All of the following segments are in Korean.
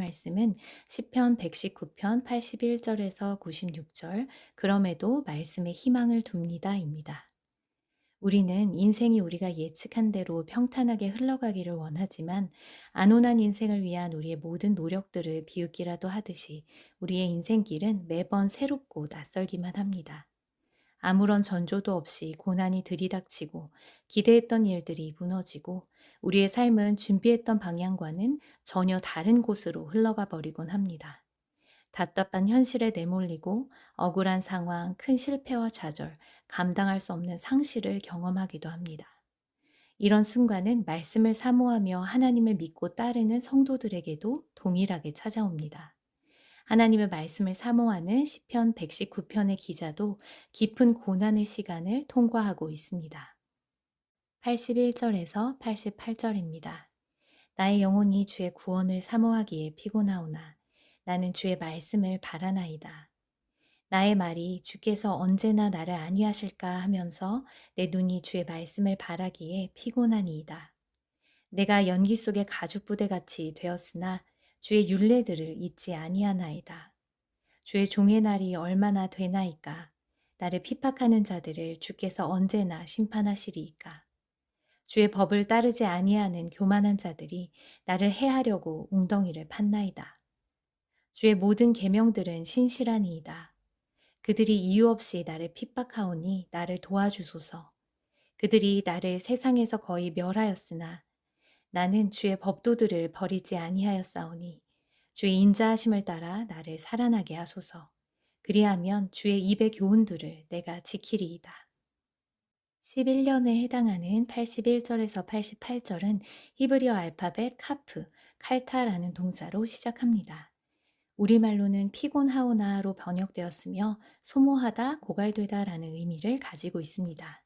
말씀은 시편 119편 81절에서 96절, 그럼에도 말씀에 희망을 둡니다입니다. 우리는 인생이 우리가 예측한 대로 평탄하게 흘러가기를 원하지만 안온한 인생을 위한 우리의 모든 노력들을 비웃기라도 하듯이 우리의 인생길은 매번 새롭고 낯설기만 합니다. 아무런 전조도 없이 고난이 들이닥치고 기대했던 일들이 무너지고 우리의 삶은 준비했던 방향과는 전혀 다른 곳으로 흘러가 버리곤 합니다. 답답한 현실에 내몰리고 억울한 상황, 큰 실패와 좌절, 감당할 수 없는 상실을 경험하기도 합니다. 이런 순간은 말씀을 사모하며 하나님을 믿고 따르는 성도들에게도 동일하게 찾아옵니다. 하나님의 말씀을 사모하는 시편 119편의 기자도 깊은 고난의 시간을 통과하고 있습니다. 81절에서 88절입니다. 나의 영혼이 주의 구원을 사모하기에 피곤하오나 나는 주의 말씀을 바라나이다. 나의 말이 주께서 언제나 나를 안위하실까 하면서 내 눈이 주의 말씀을 바라기에 피곤하니이다. 내가 연기 속의 가죽 부대같이 되었으나 주의 율례들을 잊지 아니하나이다. 주의 종의 날이 얼마나 되나이까? 나를 핍박하는 자들을 주께서 언제나 심판하시리이까? 주의 법을 따르지 아니하는 교만한 자들이 나를 해하려고 웅덩이를 팠나이다. 주의 모든 계명들은 신실하니이다. 그들이 이유 없이 나를 핍박하오니 나를 도와주소서. 그들이 나를 세상에서 거의 멸하였으나 나는 주의 법도들을 버리지 아니하였사오니 주의 인자하심을 따라 나를 살아나게 하소서. 그리하면 주의 입의 교훈들을 내가 지키리이다. 11년에 해당하는 81절에서 88절은 히브리어 알파벳 카프, 칼타라는 동사로 시작합니다. 우리말로는 피곤하오나로 번역되었으며 소모하다, 고갈되다라는 의미를 가지고 있습니다.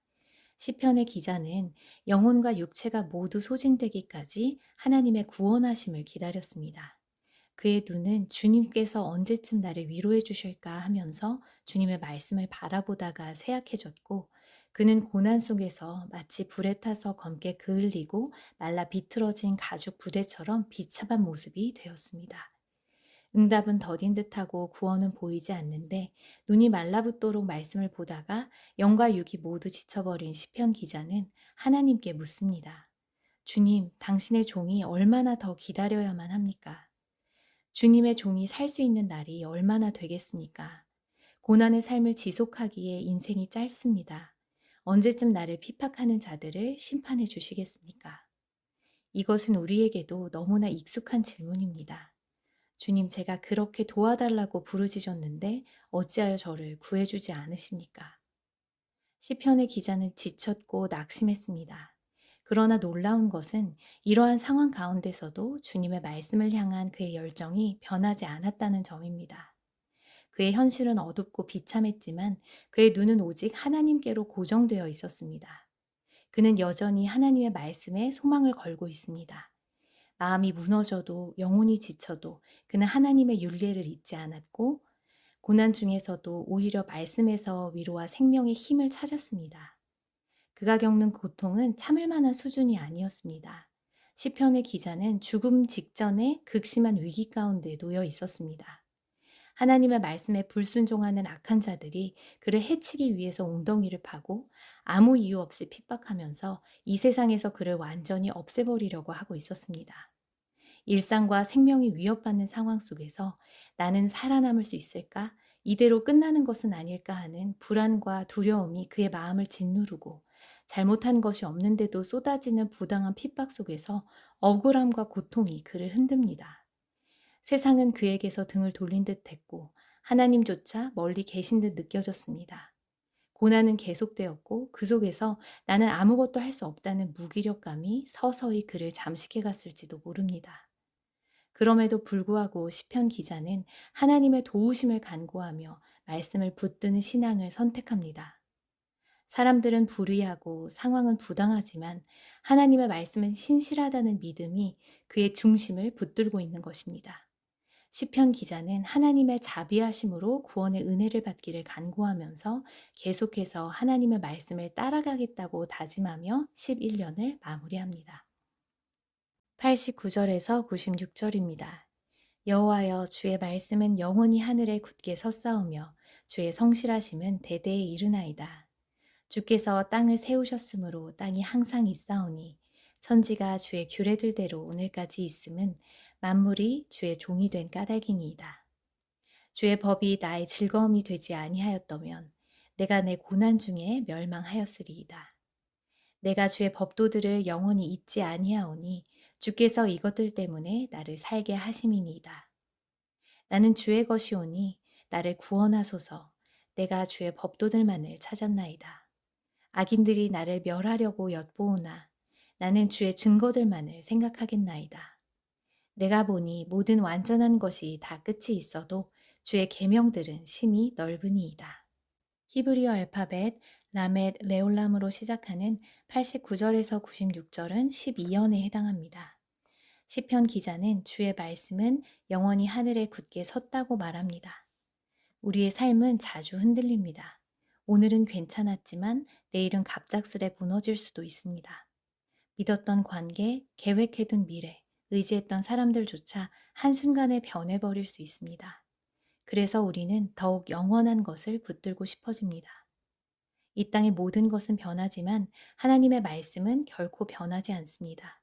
시편의 기자는 영혼과 육체가 모두 소진되기까지 하나님의 구원하심을 기다렸습니다. 그의 눈은 주님께서 언제쯤 나를 위로해 주실까 하면서 주님의 말씀을 바라보다가 쇠약해졌고 그는 고난 속에서 마치 불에 타서 검게 그을리고 말라 비틀어진 가죽 부대처럼 비참한 모습이 되었습니다. 응답은 더딘 듯하고 구원은 보이지 않는데 눈이 말라붙도록 말씀을 보다가 영과 육이 모두 지쳐버린 시편 기자는 하나님께 묻습니다. 주님, 당신의 종이 얼마나 더 기다려야만 합니까? 주님의 종이 살 수 있는 날이 얼마나 되겠습니까? 고난의 삶을 지속하기에 인생이 짧습니다. 언제쯤 나를 핍박하는 자들을 심판해 주시겠습니까? 이것은 우리에게도 너무나 익숙한 질문입니다. 주님, 제가 그렇게 도와달라고 부르짖었는데 어찌하여 저를 구해주지 않으십니까? 시편의 기자는 지쳤고 낙심했습니다. 그러나 놀라운 것은 이러한 상황 가운데서도 주님의 말씀을 향한 그의 열정이 변하지 않았다는 점입니다. 그의 현실은 어둡고 비참했지만 그의 눈은 오직 하나님께로 고정되어 있었습니다. 그는 여전히 하나님의 말씀에 소망을 걸고 있습니다. 마음이 무너져도 영혼이 지쳐도 그는 하나님의 윤례를 잊지 않았고 고난 중에서도 오히려 말씀에서 위로와 생명의 힘을 찾았습니다. 그가 겪는 고통은 참을 만한 수준이 아니었습니다. 시편의 기자는 죽음 직전에 극심한 위기 가운데 놓여 있었습니다. 하나님의 말씀에 불순종하는 악한 자들이 그를 해치기 위해서 웅덩이를 파고 아무 이유 없이 핍박하면서 이 세상에서 그를 완전히 없애버리려고 하고 있었습니다. 일상과 생명이 위협받는 상황 속에서 나는 살아남을 수 있을까? 이대로 끝나는 것은 아닐까 하는 불안과 두려움이 그의 마음을 짓누르고 잘못한 것이 없는데도 쏟아지는 부당한 핍박 속에서 억울함과 고통이 그를 흔듭니다. 세상은 그에게서 등을 돌린 듯 했고 하나님조차 멀리 계신 듯 느껴졌습니다. 고난은 계속되었고 그 속에서 나는 아무것도 할 수 없다는 무기력감이 서서히 그를 잠식해 갔을지도 모릅니다. 그럼에도 불구하고 시편 기자는 하나님의 도우심을 간구하며 말씀을 붙드는 신앙을 선택합니다. 사람들은 불의하고 상황은 부당하지만 하나님의 말씀은 신실하다는 믿음이 그의 중심을 붙들고 있는 것입니다. 시편 기자는 하나님의 자비하심으로 구원의 은혜를 받기를 간구하면서 계속해서 하나님의 말씀을 따라가겠다고 다짐하며 11년을 마무리합니다. 89절에서 96절입니다. 여호와여, 주의 말씀은 영원히 하늘에 굳게 섰사오며 주의 성실하심은 대대에 이르나이다. 주께서 땅을 세우셨으므로 땅이 항상 있사오니 천지가 주의 규례들대로 오늘까지 있음은 만물이 주의 종이 된 까닭이니이다. 주의 법이 나의 즐거움이 되지 아니하였더면 내가 내 고난 중에 멸망하였으리이다. 내가 주의 법도들을 영원히 잊지 아니하오니 주께서 이것들 때문에 나를 살게 하심이니이다. 나는 주의 것이오니 나를 구원하소서. 내가 주의 법도들만을 찾았나이다. 악인들이 나를 멸하려고 엿보오나 나는 주의 증거들만을 생각하겠나이다. 내가 보니 모든 완전한 것이 다 끝이 있어도 주의 계명들은 심히 넓으니이다. 히브리어 알파벳 라멧 레올람으로 시작하는 89절에서 96절은 12연에 해당합니다. 시편 기자는 주의 말씀은 영원히 하늘에 굳게 섰다고 말합니다. 우리의 삶은 자주 흔들립니다. 오늘은 괜찮았지만 내일은 갑작스레 무너질 수도 있습니다. 믿었던 관계, 계획해둔 미래, 의지했던 사람들조차 한순간에 변해버릴 수 있습니다. 그래서 우리는 더욱 영원한 것을 붙들고 싶어집니다. 이 땅의 모든 것은 변하지만 하나님의 말씀은 결코 변하지 않습니다.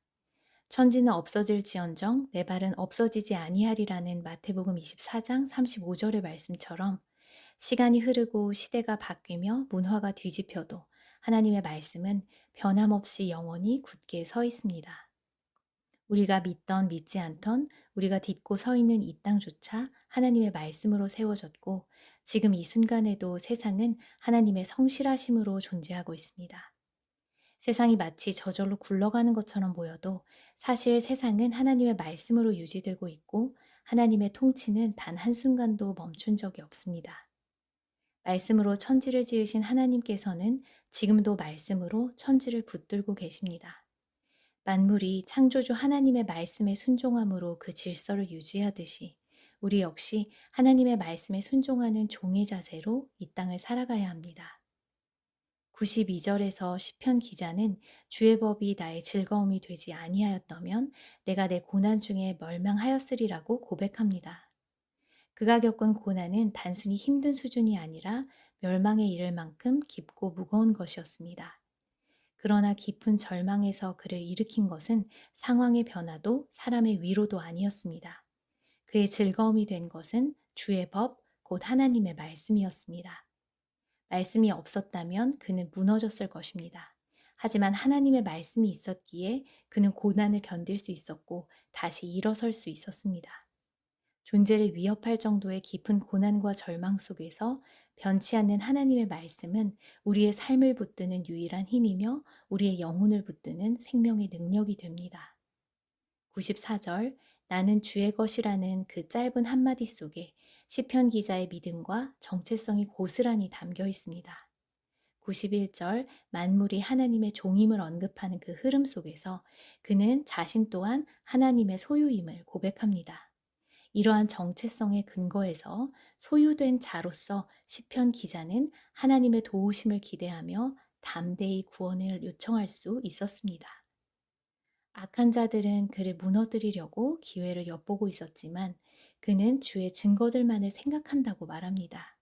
천지는 없어질지언정 내 발은 없어지지 아니하리라는 마태복음 24장 35절의 말씀처럼 시간이 흐르고 시대가 바뀌며 문화가 뒤집혀도 하나님의 말씀은 변함없이 영원히 굳게 서 있습니다. 우리가 믿던 믿지 않던 우리가 딛고 서 있는 이 땅조차 하나님의 말씀으로 세워졌고 지금 이 순간에도 세상은 하나님의 성실하심으로 존재하고 있습니다. 세상이 마치 저절로 굴러가는 것처럼 보여도 사실 세상은 하나님의 말씀으로 유지되고 있고 하나님의 통치는 단 한순간도 멈춘 적이 없습니다. 말씀으로 천지를 지으신 하나님께서는 지금도 말씀으로 천지를 붙들고 계십니다. 만물이 창조주 하나님의 말씀에 순종함으로 그 질서를 유지하듯이 우리 역시 하나님의 말씀에 순종하는 종의 자세로 이 땅을 살아가야 합니다. 92절에서 시편 기자는 주의 법이 나의 즐거움이 되지 아니하였다면 내가 내 고난 중에 멸망하였으리라고 고백합니다. 그가 겪은 고난은 단순히 힘든 수준이 아니라 멸망에 이를 만큼 깊고 무거운 것이었습니다. 그러나 깊은 절망에서 그를 일으킨 것은 상황의 변화도 사람의 위로도 아니었습니다. 그의 즐거움이 된 것은 주의 법, 곧 하나님의 말씀이었습니다. 말씀이 없었다면 그는 무너졌을 것입니다. 하지만 하나님의 말씀이 있었기에 그는 고난을 견딜 수 있었고 다시 일어설 수 있었습니다. 존재를 위협할 정도의 깊은 고난과 절망 속에서 변치 않는 하나님의 말씀은 우리의 삶을 붙드는 유일한 힘이며 우리의 영혼을 붙드는 생명의 능력이 됩니다. 94절 나는 주의 것이라는 그 짧은 한마디 속에 시편 기자의 믿음과 정체성이 고스란히 담겨 있습니다. 91절 만물이 하나님의 종임을 언급하는 그 흐름 속에서 그는 자신 또한 하나님의 소유임을 고백합니다. 이러한 정체성의 근거에서 소유된 자로서 시편 기자는 하나님의 도우심을 기대하며 담대히 구원을 요청할 수 있었습니다. 악한 자들은 그를 무너뜨리려고 기회를 엿보고 있었지만 그는 주의 증거들만을 생각한다고 말합니다.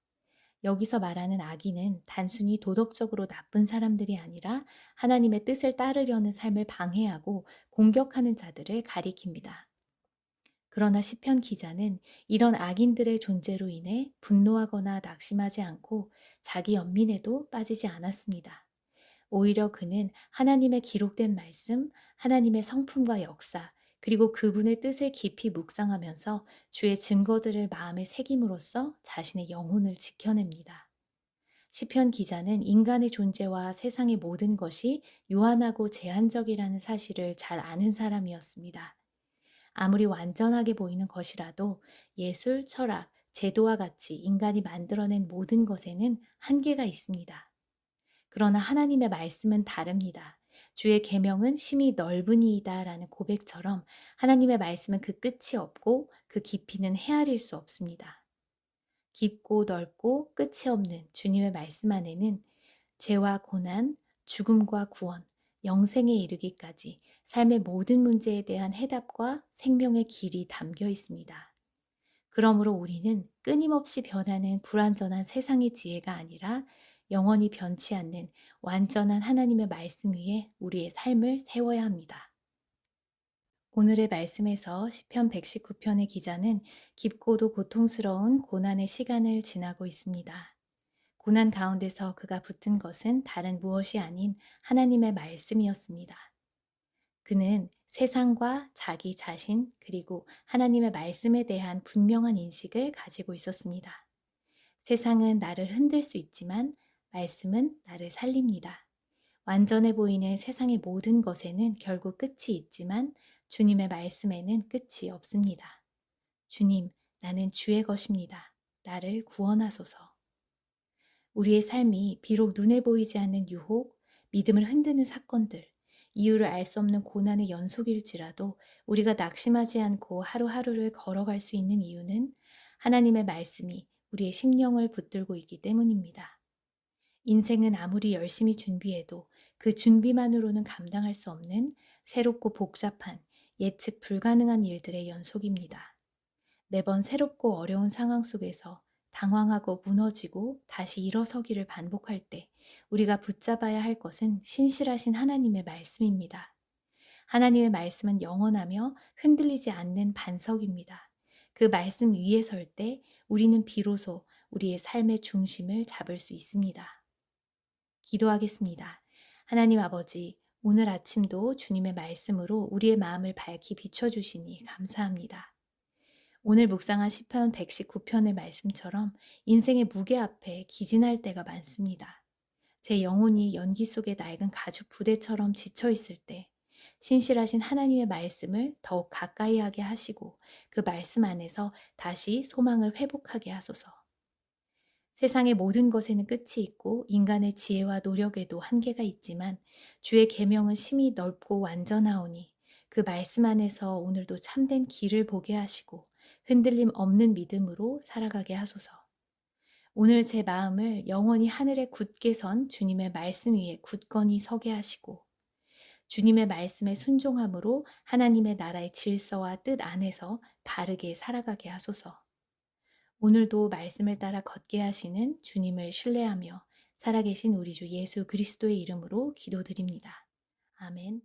여기서 말하는 악인은 단순히 도덕적으로 나쁜 사람들이 아니라 하나님의 뜻을 따르려는 삶을 방해하고 공격하는 자들을 가리킵니다. 그러나 시편 기자는 이런 악인들의 존재로 인해 분노하거나 낙심하지 않고 자기 연민에도 빠지지 않았습니다. 오히려 그는 하나님의 기록된 말씀, 하나님의 성품과 역사, 그리고 그분의 뜻을 깊이 묵상하면서 주의 증거들을 마음에 새김으로써 자신의 영혼을 지켜냅니다. 시편 기자는 인간의 존재와 세상의 모든 것이 유한하고 제한적이라는 사실을 잘 아는 사람이었습니다. 아무리 완전하게 보이는 것이라도 예술, 철학, 제도와 같이 인간이 만들어낸 모든 것에는 한계가 있습니다. 그러나 하나님의 말씀은 다릅니다. 주의 계명은 심히 넓으니이다라는 고백처럼 하나님의 말씀은 그 끝이 없고 그 깊이는 헤아릴 수 없습니다. 깊고 넓고 끝이 없는 주님의 말씀 안에는 죄와 고난, 죽음과 구원, 영생에 이르기까지 삶의 모든 문제에 대한 해답과 생명의 길이 담겨 있습니다. 그러므로 우리는 끊임없이 변하는 불완전한 세상의 지혜가 아니라 영원히 변치 않는 완전한 하나님의 말씀 위에 우리의 삶을 세워야 합니다. 오늘의 말씀에서 시편 119편의 기자는 깊고도 고통스러운 고난의 시간을 지나고 있습니다. 고난 가운데서 그가 붙든 것은 다른 무엇이 아닌 하나님의 말씀이었습니다. 그는 세상과 자기 자신 그리고 하나님의 말씀에 대한 분명한 인식을 가지고 있었습니다. 세상은 나를 흔들 수 있지만 말씀은 나를 살립니다. 완전해 보이는 세상의 모든 것에는 결국 끝이 있지만 주님의 말씀에는 끝이 없습니다. 주님, 나는 주의 것입니다. 나를 구원하소서. 우리의 삶이 비록 눈에 보이지 않는 유혹, 믿음을 흔드는 사건들, 이유를 알 수 없는 고난의 연속일지라도 우리가 낙심하지 않고 하루하루를 걸어갈 수 있는 이유는 하나님의 말씀이 우리의 심령을 붙들고 있기 때문입니다. 인생은 아무리 열심히 준비해도 그 준비만으로는 감당할 수 없는 새롭고 복잡한 예측 불가능한 일들의 연속입니다. 매번 새롭고 어려운 상황 속에서 당황하고 무너지고 다시 일어서기를 반복할 때 우리가 붙잡아야 할 것은 신실하신 하나님의 말씀입니다. 하나님의 말씀은 영원하며 흔들리지 않는 반석입니다. 그 말씀 위에 설 때 우리는 비로소 우리의 삶의 중심을 잡을 수 있습니다. 기도하겠습니다. 하나님 아버지, 오늘 아침도 주님의 말씀으로 우리의 마음을 밝히 비춰주시니 감사합니다. 오늘 묵상한 시편 119편의 말씀처럼 인생의 무게 앞에 기진할 때가 많습니다. 제 영혼이 연기 속의 낡은 가죽 부대처럼 지쳐 있을 때 신실하신 하나님의 말씀을 더욱 가까이 하게 하시고 그 말씀 안에서 다시 소망을 회복하게 하소서. 세상의 모든 것에는 끝이 있고 인간의 지혜와 노력에도 한계가 있지만 주의 계명은 심히 넓고 완전하오니 그 말씀 안에서 오늘도 참된 길을 보게 하시고 흔들림 없는 믿음으로 살아가게 하소서. 오늘 제 마음을 영원히 하늘에 굳게 선 주님의 말씀 위에 굳건히 서게 하시고 주님의 말씀에 순종함으로 하나님의 나라의 질서와 뜻 안에서 바르게 살아가게 하소서. 오늘도 말씀을 따라 걷게 하시는 주님을 신뢰하며 살아계신 우리 주 예수 그리스도의 이름으로 기도드립니다. 아멘.